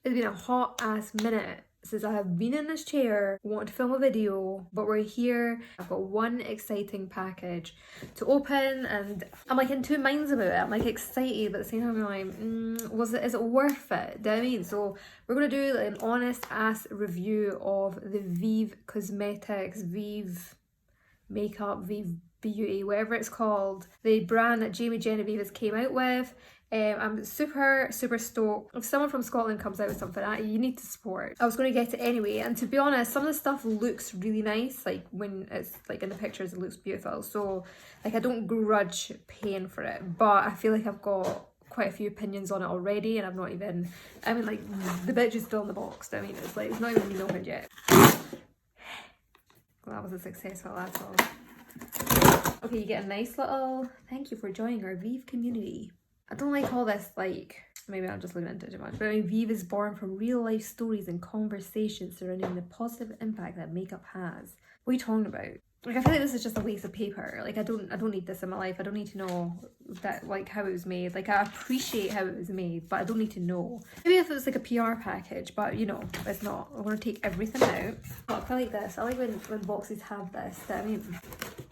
It's been a hot ass minute since I have been in this chair wanting to film a video, but we're here. I've got one exciting package to open and I'm like in two minds about it. I'm like excited, but at the same time I'm like, is it worth it? Do you know what I mean? So we're gonna do like an honest ass review of the Vive Cosmetics, Vive Makeup, Vive Beauty, whatever it's called. The brand that Jamie Genevieve has came out with. I'm super stoked. If someone from Scotland comes out with something, you need to support. I was going to get it anyway, and to be honest, some of the stuff looks really nice. Like when it's like in the pictures, it looks beautiful. So like I don't grudge paying for it, but I feel like I've got quite a few opinions on it already, and I've not even. I mean, like the bitch is still in the box. I mean, it's like it's not even been opened yet. Well, that was a successful asshole. Okay, you get a nice little thank you for joining our Vive community. I don't like all this, like, maybe I'm just leaving into it too much, but I mean, Vive is born from real life stories and conversations surrounding the positive impact that makeup has. What are you talking about? Like, I feel like this is just a waste of paper. Like, I don't need this in my life. I don't need to know that, like, how it was made. Like, I appreciate how it was made, but I don't need to know. Maybe if it was like a PR package, but you know, it's not. I'm gonna take everything out. Oh, I feel like this. I like when boxes have this. I mean,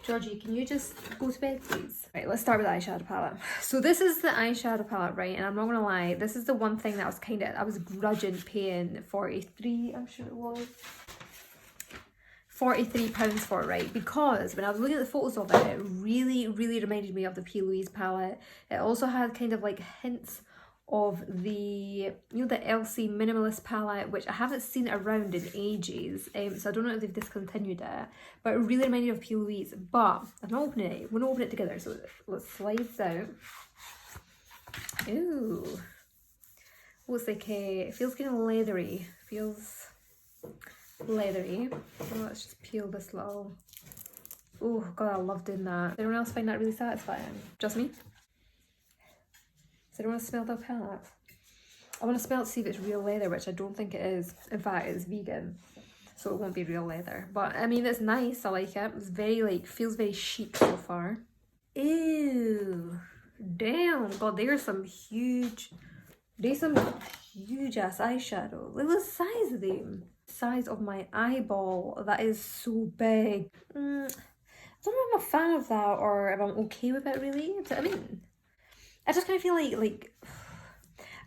Georgie, can you just go to bed, please? Right, let's start with the eyeshadow palette. So this is the eyeshadow palette, right? And I'm not gonna lie, this is the one thing that I was grudging paying 43, I'm sure it was. £43 for, right? Because when I was looking at the photos of it, it really reminded me of the P. Louise palette. It also had kind of like hints of the, you know, the Elsie minimalist palette, which I haven't seen around in ages, so I don't know if they've discontinued it, but it really reminded me of P. Louise. But I'm not opening it. We're gonna open it together. So let's slide this out. Ooh, oh, it's like it feels kind of leathery. Feels leathery. So let's just peel this little. Oh god, I love doing that. Does anyone else find that really satisfying? Just me? Does anyone want to smell the palette? I want to smell it to see if it's real leather, which I don't think it is. In fact, it's vegan, so it won't be real leather. But I mean, it's nice. I like it. It's very like, feels very chic so far. Ew, damn, god, there's some huge. There's some huge ass eyeshadow. Look at the size of them. Size of my eyeball. That is so big. I don't know if I'm a fan of that or if I'm okay with it really. I mean, I just kind of feel like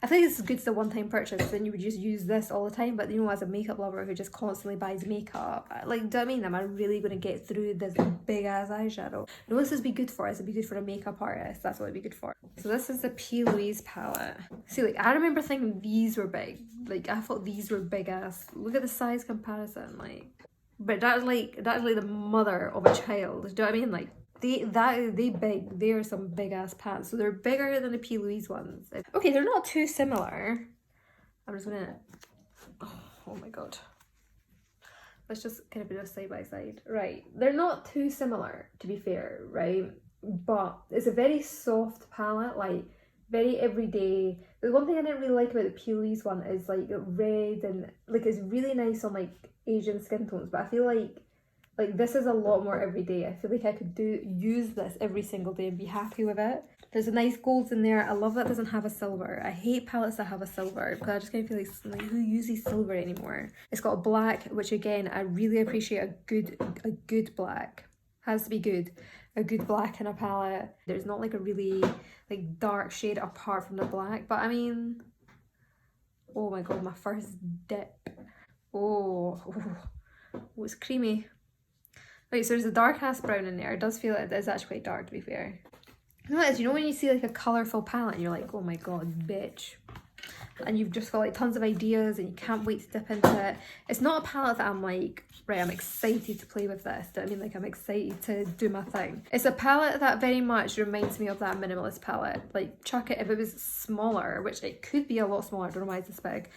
I think this is good as a one-time purchase, then you would just use this all the time. But you know, as a makeup lover who just constantly buys makeup, like, do you know what I mean? Am I really going to get through this big ass eyeshadow? No, this would be good for. This would be good for a makeup artist. That's what it'd be good for. So this is the P. Louise palette. See, like, I remember thinking these were big. Like, I thought these were big ass. Look at the size comparison, like. But that's like the mother of a child. Do you know what I mean? Like, they big. They are some big ass pants. So they're bigger than the P. Louise ones. Okay, they're not too similar. I'm just gonna. Oh my god. Let's just kind of do this side by side. Right, they're not too similar, to be fair, right? But it's a very soft palette, like very everyday. The one thing I didn't really like about the P. Louise one is like red and like it's really nice on like Asian skin tones, but I feel like this is a lot more everyday. I feel like I could use this every single day and be happy with it. There's a nice golds in there. I love that it doesn't have a silver. I hate palettes that have a silver because I just kind of feel like who uses silver anymore? It's got a black, which again, I really appreciate a good black. Has to be good. A good black in a palette. There's not like a really like dark shade apart from the black, but I mean, oh my god, my first dip. Oh, it's creamy. Right, so there's a dark ass brown in there. It does feel like it is actually quite dark, to be fair. You know what it is? You know when you see like a colourful palette and you're like, oh my god, bitch. And you've just got like tons of ideas and you can't wait to dip into it. It's not a palette that I'm like, right, I'm excited to play with this. Do you know what I mean? Like, I'm excited to do my thing. It's a palette that very much reminds me of that minimalist palette. Like, chuck it, if it was smaller, which it could be a lot smaller, I don't know why it's this big.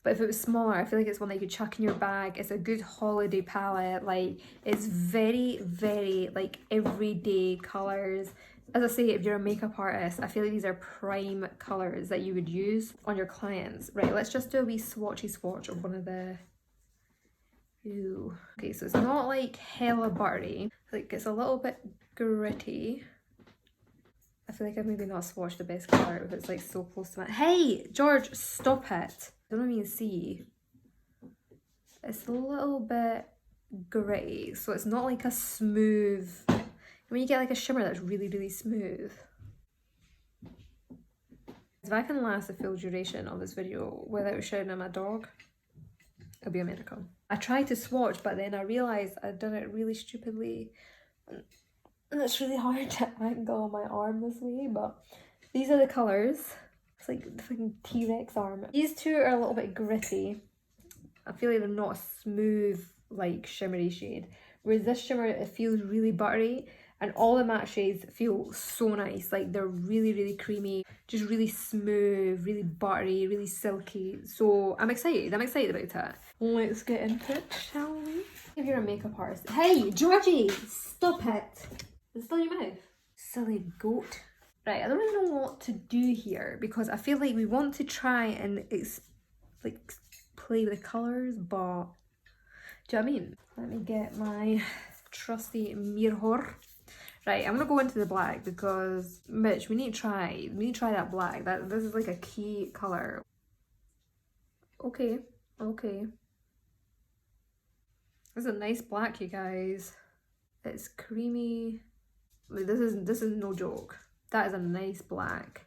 But if it was smaller, I feel like it's one that you could chuck in your bag. It's a good holiday palette. Like, it's very like everyday colours. As I say, if you're a makeup artist, I feel like these are prime colours that you would use on your clients. Right, let's just do a wee swatchy swatch of one of the... Ooh. Okay, so it's not like hella buttery. Like, it's a little bit gritty. I feel like I've maybe not swatched the best colour if it's like so close to my... Hey, George, stop it. don't know if you can see. It's a little bit gritty, so it's not like a smooth. When you get like a shimmer that's really, really smooth. If I can last the full duration of this video without shouting at my dog, it'll be a miracle. I tried to swatch, but then I realised I'd done it really stupidly. And it's really hard to angle my arm this way, but these are the colours. It's like the fucking T-Rex arm. These two are a little bit gritty. I feel like they're not a smooth, like, shimmery shade. Whereas this shimmer, it feels really buttery. And all the matte shades feel so nice. Like, they're really, really creamy. Just really smooth, really buttery, really silky. So, I'm excited. I'm excited about it. Let's get into it, shall we? If you're a makeup artist. Hey, Georgie! Stop it! Is it still in your mouth? Silly goat. Right, I don't really know what to do here because I feel like we want to try and play with the colours, but do you know what I mean? Let me get my trusty mirror. Right, I'm gonna go into the black because Mitch, we need to try that black. This is like a key colour. Okay. This is a nice black, you guys. It's creamy. Like, this is no joke. That is a nice black.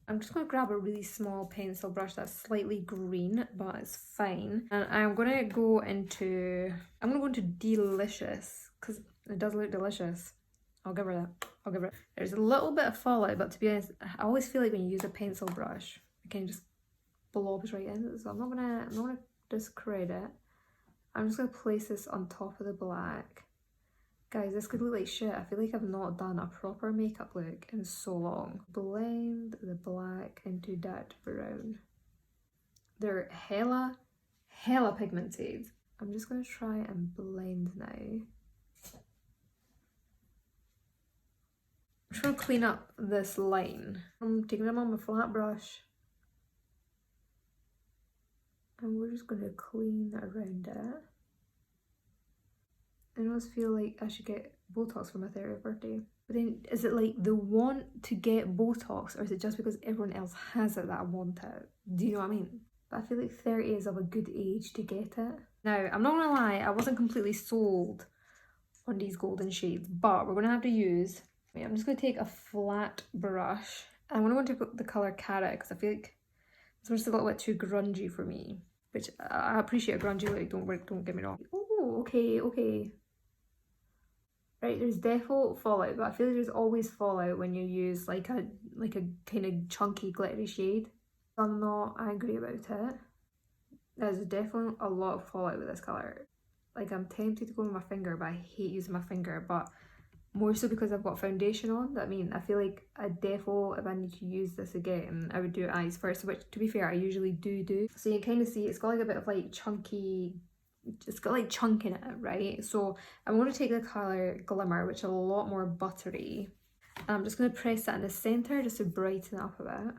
I'm just going to grab a really small pencil brush that's slightly green, but it's fine. And I'm going to go into Delicious, because it does look delicious. I'll give her that. There's a little bit of fallout, but to be honest, I always feel like when you use a pencil brush, it kind of just blobs right in. So I'm not gonna discredit it. I'm just gonna place this on top of the black. Guys, this could look like shit. I feel like I've not done a proper makeup look in so long. Blend the black into that brown. They're hella pigmented. I'm just gonna try and blend now. I'm just gonna clean up this line. I'm taking them on my flat brush. And we're just gonna clean around it. I always feel like I should get Botox for my 30th birthday. But then, is it like the want to get Botox, or is it just because everyone else has it that I want it? Do you know what I mean? But I feel like 30 is of a good age to get it. Now, I'm not gonna lie, I wasn't completely sold on these golden shades, but we're gonna have to use... I'm just gonna take a flat brush. And I'm gonna go into the colour Carrot, because I feel like this one's a little bit too grungy for me. Which, I appreciate a grungy look, don't get me wrong. Oh, okay. Right, there's default fallout, but I feel like there's always fallout when you use like a kind of chunky glittery shade. I'm not angry about it. There's definitely a lot of fallout with this colour. Like, I'm tempted to go with my finger, but I hate using my finger, but more so because I've got foundation on. I mean, I feel like a defo, if I need to use this again, I would do eyes first, which, to be fair, I usually do. So you kind of see it's got like a bit of like chunky, it's got like chunk in it, right? So I'm going to take the colour Glimmer, which is a lot more buttery. And I'm just going to press that in the centre just to brighten it up a bit.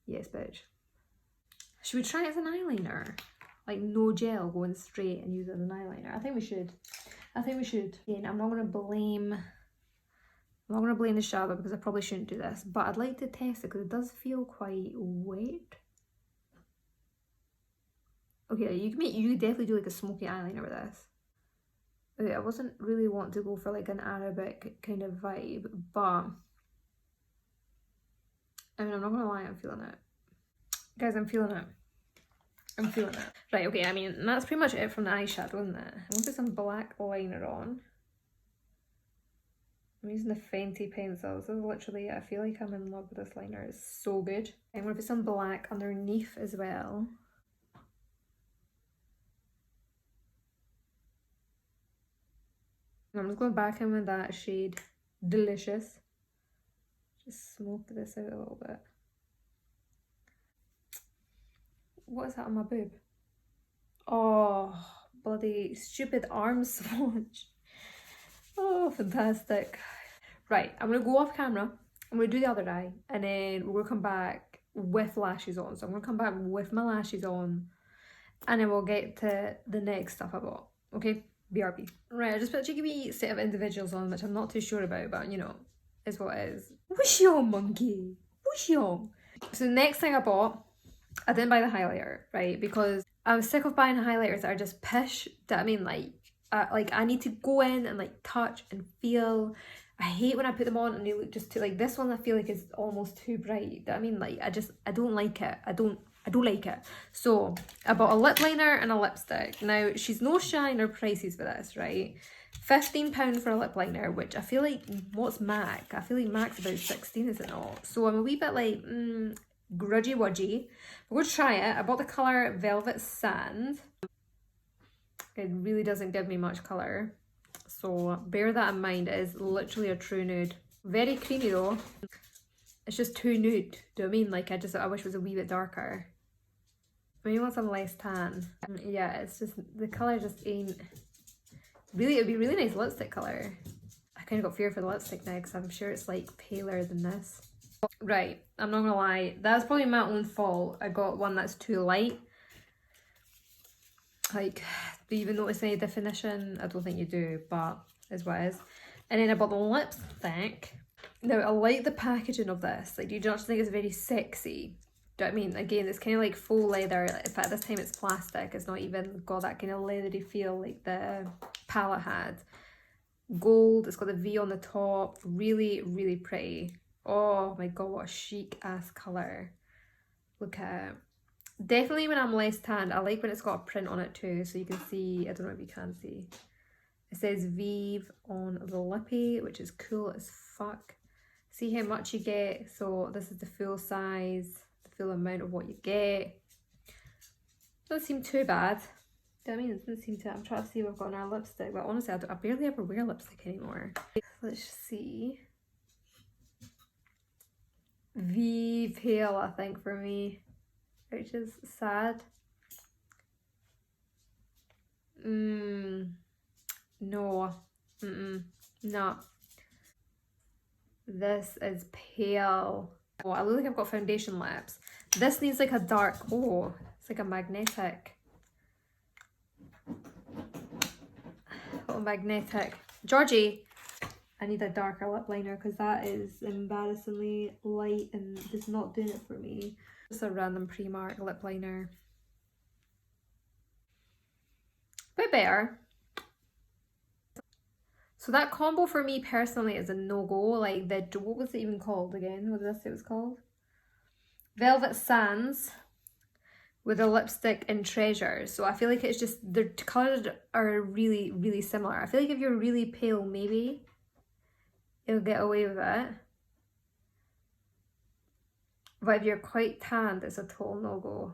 Yes, bitch. Should we try it as an eyeliner? Like, no gel, going straight and use it as an eyeliner? I think we should. Again, I'm not going to blame the shadow because I probably shouldn't do this, but I'd like to test it because it does feel quite wet. Okay, you definitely do like a smoky eyeliner with this. Okay, I wasn't really wanting to go for like an Arabic kind of vibe, but I mean, I'm not gonna lie, I'm feeling it. Guys, I'm feeling it. Right, okay, I mean, that's pretty much it from the eyeshadow, isn't it? I'm gonna put some black liner on. I'm using the Fenty pencil. This is literally it. I feel like I'm in love with this liner. It's so good. I'm gonna put some black underneath as well. I'm just going back in with that shade Delicious. Just smoke this out a little bit. What is that on my boob? Oh, bloody stupid arm swatch. Oh, fantastic. Right, I'm going to go off camera. I'm going to do the other eye. And then we're going to come back with lashes on. So I'm going to come back with my lashes on. And then we'll get to the next stuff I bought. Okay? BRB. Right, I just put a cheeky wee set of individuals on, which I'm not too sure about, but you know, is what it is. Whoosh yon, monkey. Whoosh yon. So the next thing I bought I didn't buy the highlighter, right? Because I was sick of buying highlighters that are just pish. Do you know what I mean? Like I need to go in and like touch and feel. I hate when I put them on and they look just too, like this one I feel like is almost too bright. Do you know what I mean? Like I don't like it. I don't like it. So I bought a lip liner and a lipstick. Now she's no shy in her prices for this, right? £15 for a lip liner, which I feel like, what's MAC? I feel like MAC's about 16, is it not? So I'm a wee bit like, grudgy wudgy. We're going to try it. I bought the colour Velvet Sand. It really doesn't give me much colour, so bear that in mind. It is literally a true nude. Very creamy though. It's just too nude. Do you know what I mean? Like I wish it was a wee bit darker. Maybe want some less tan. Yeah, it's just, the colour just ain't... Really, it'd be really nice lipstick colour. I kind of got fear for the lipstick now because I'm sure it's like paler than this. Right, I'm not gonna lie, that's probably my own fault. I got one that's too light. Like, do you even notice any definition? I don't think you do, but is what it is. And then I bought the lipstick. Now, I like the packaging of this. Like, do you not think it's very sexy? Do you know what I mean? Again, it's kind of like faux leather. In fact, this time it's plastic. It's not even got that kind of leathery feel like the palette had. Gold, it's got the V on the top. Really, really pretty. Oh my god, what a chic ass colour. Look at it. Definitely when I'm less tanned, I like when it's got a print on it too, so you can see, I don't know if you can see. It says Vive on the lippy, which is cool as fuck. See how much you get. So this is the full size, the full amount of what you get. Doesn't seem too bad. Do you know what I mean? It doesn't seem to, I'm trying to see what I've got in our lipstick, but honestly I barely ever wear lipstick anymore. Let's see. Vive Pale, I think, for me, which is sad. No. No. This is pale. Oh, I look like I've got foundation lips. This needs like a dark, oh, it's like a magnetic. Little magnetic. Georgie, I need a darker lip liner because that is embarrassingly light and just not doing it for me. Just a random Primark lip liner. Bit better. So that combo for me personally is a no-go. Like the, what was it even called again? What did I say it was called? Velvet Sands with a lipstick in Treasures. So I feel like it's just, the colours are really, really similar. I feel like if you're really pale, maybe you'll get away with it. But if you're quite tanned, it's a total no-go.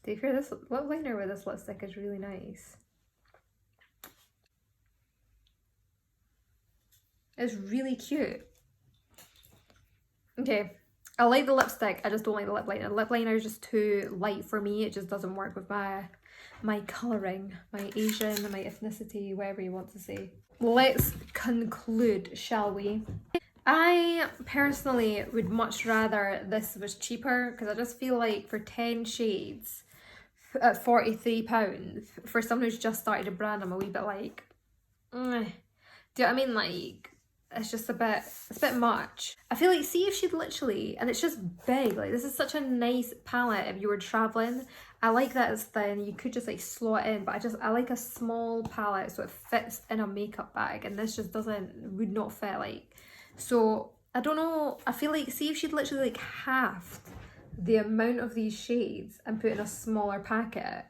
To be fair, this lip liner with this lipstick is really nice. It's really cute. Okay, I like the lipstick, I just don't like the lip liner. The lip liner is just too light for me. It just doesn't work with my colouring, my Asian, my ethnicity, whatever you want to say. Let's conclude, shall we? I personally would much rather this was cheaper because I just feel like for 10 shades at £43, for someone who's just started a brand, I'm a wee bit like, do you know what I mean? Like, it's just it's a bit much. I feel like, see if she'd literally, and it's just big, like this is such a nice palette if you were traveling. I like that it's thin, you could just like slot in, but I like a small palette so it fits in a makeup bag, and this just would not fit. Like, so I don't know, I feel like, see if she'd literally like halved the amount of these shades and put in a smaller packet.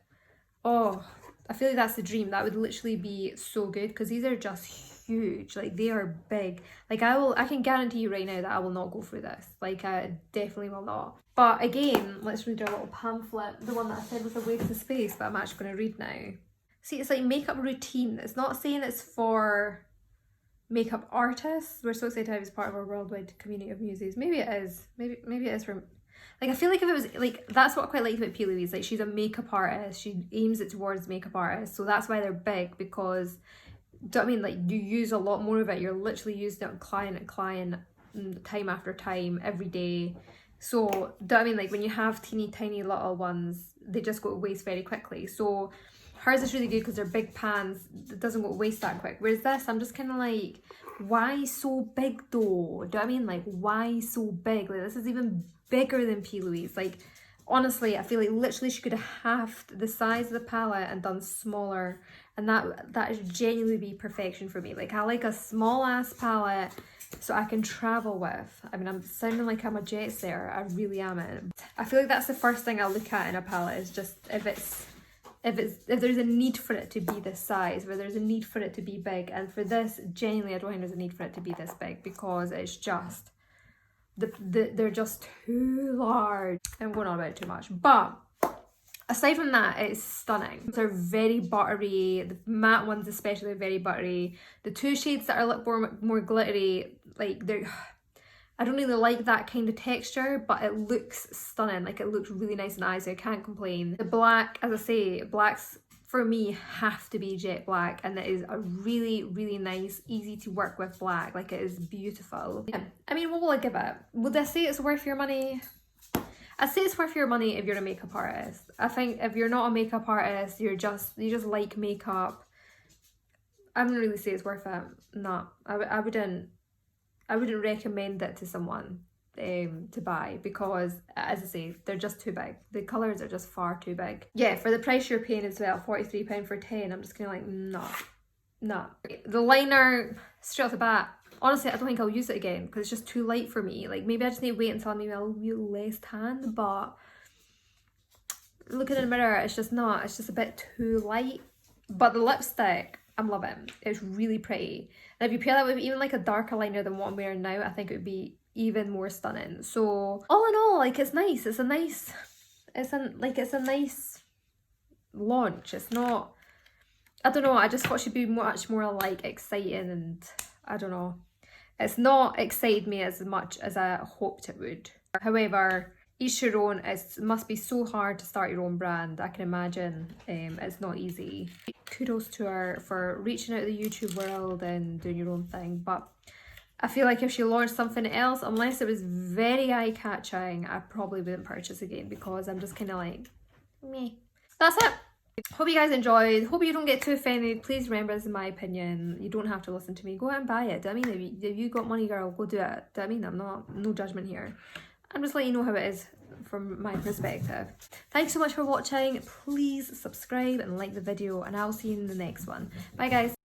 Oh, I feel like that's the dream. That would literally be so good because these are just huge. Like, they are big. Like, I can guarantee you right now that I will not go through this. Like, I definitely will not. But again, let's read our little pamphlet, the one that I said was a waste of space, but I'm actually going to read now. See, it's like makeup routine. It's not saying it's for makeup artists. We're so excited to have as part of our worldwide community of muses. Maybe it is. Maybe it is for... Like, I feel like if it was, like, that's what I quite like about P. Louise. Like, she's a makeup artist. She aims it towards makeup artists. So that's why they're big, because, do you know what I mean? Like, you use a lot more of it. You're literally using it on client and client, time after time, every day. So, do you know what I mean? Like, when you have teeny tiny little ones, they just go to waste very quickly. So, hers is really good because they're big pans. It doesn't go to waste that quick. Whereas this, I'm just kind of like, why so big though? Do you know what I mean? Like, why so big? Like, this is even bigger than P. Louise. Like, honestly, I feel like literally she could have halved the size of the palette and done smaller, and that is genuinely be perfection for me. Like, I like a small ass palette so I can travel with. I mean, I'm sounding like I'm a jet setter. I really am it. I feel like that's the first thing I look at in a palette, is just if there's a need for it to be this size, where there's a need for it to be big. And for this, genuinely, I don't think there's a need for it to be this big, because it's just they're just too large. I'm going on about it too much, but aside from that, it's stunning. They're very buttery. The matte ones especially are very buttery. The two shades that are a little more glittery, like I don't really like that kind of texture, but it looks stunning. Like, it looks really nice in the eyes, so I can't complain. The black, as I say, blacks for me have to be jet black, and it is a really, really nice, easy to work with black. Like, it is beautiful. Yeah. I mean, what will I give it? Would I say it's worth your money? I'd say it's worth your money if you're a makeup artist. I think if you're not a makeup artist, you just like makeup, I wouldn't really say it's worth it. No, I wouldn't recommend it to someone to buy, because, as I say, they're just too big. The colours are just far too big. Yeah, for the price you're paying as well, £43 for 10, I'm just kind of like, no. The liner, straight off the bat, honestly, I don't think I'll use it again, because it's just too light for me. Like, maybe I just need to wait until maybe I'll be less tan, but looking in the mirror, it's just a bit too light. But the lipstick, I'm loving. It's really pretty. And if you pair that with even like a darker liner than what I'm wearing now, I think it would be even more stunning. So all in all, like, it's nice. It's a nice launch. It's not, I don't know, I just thought she'd be much more like exciting, and I don't know. It's not excited me as much as I hoped it would. However, each your own. It must be so hard to start your own brand. I can imagine it's not easy. Kudos to her for reaching out to the YouTube world and doing your own thing. But I feel like if she launched something else, unless it was very eye-catching, I probably wouldn't purchase again, because I'm just kind of like, meh. That's it. Hope you guys enjoyed. Hope you don't get too offended. Please remember, this is my opinion. You don't have to listen to me. Go out and buy it. Do I mean, if you got money, girl, go do it. Do I mean, no judgment here. I'm just letting you know how it is from my perspective. Thanks so much for watching. Please subscribe and like the video, and I'll see you in the next one. Bye guys.